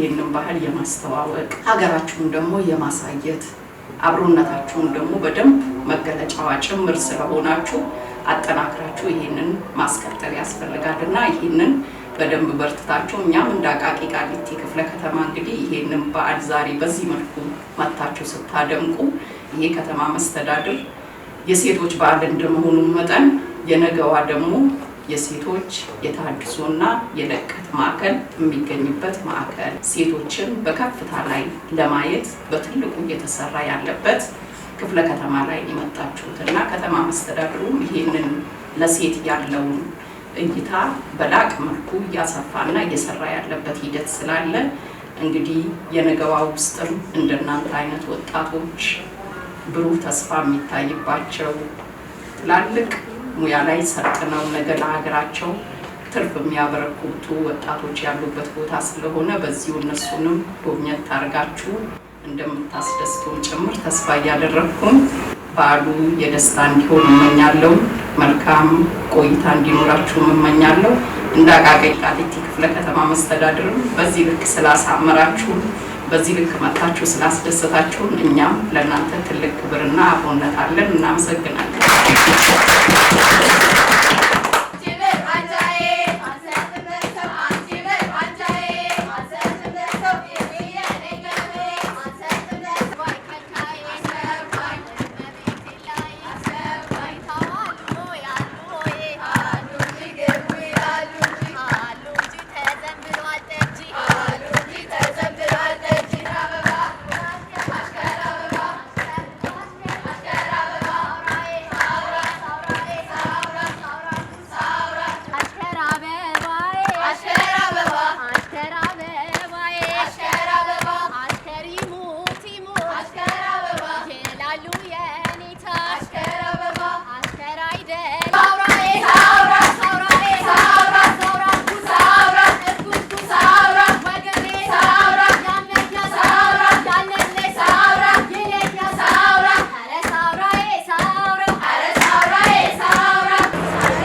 ይሄንን ባህል የማስተዋወቅ ሀገራችሁን ደግሞ የማሳየት አብሮነታችሁን ደግሞ በደንብ መገለጫዋ ጭምር ስለሆናችሁ አጠናክራችሁ ይሄንን ማስቀጠል ያስፈልጋልና ይሄንን በደንብ በርትታችሁ እኛም እንደ አቃቂ ቃሊቲ ክፍለ ከተማ እንግዲህ ይሄንን በዓል ዛሬ በዚህ መልኩ መታችሁ ስታደምቁ ይሄ ከተማ መስተዳድር የሴቶች በዓል እንደመሆኑ መጠን የነገዋ ደግሞ የሴቶች የታድሶና የለቀት ማዕከል የሚገኝበት ማዕከል ሴቶችን በከፍታ ላይ ለማየት በትልቁ እየተሰራ ያለበት ክፍለ ከተማ ላይ የመጣችሁትና ከተማ መስተዳድሩም ይሄንን ለሴት ያለውን እይታ በላቅ መልኩ እያሰፋና እየሰራ ያለበት ሂደት ስላለ እንግዲህ የነገዋ ውስጥም እንደናንተ አይነት ወጣቶች ብሩህ ተስፋ የሚታይባቸው ትላልቅ ሙያ ላይ ሰርተው ነገ ለሀገራቸው ትርፍ የሚያበረክቱ ወጣቶች ያሉበት ቦታ ስለሆነ በዚሁ እነሱንም ጎብኘት ታርጋችሁ እንደምታስደስቱን ጭምር ተስፋ እያደረኩኝ በዓሉ የደስታ እንዲሆን እመኛለሁ። መልካም ቆይታ እንዲኖራችሁ እመኛለሁ። እንደ አቃቂ ቃሊቲ ክፍለ ከተማ መስተዳድርም በዚህ ልክ ስላሳመራችሁ በዚህ ልክ መጣችሁ ስላስደሰታችሁ እኛም ለእናንተ ትልቅ ክብርና አብሮነት አለን። እናመሰግናለን።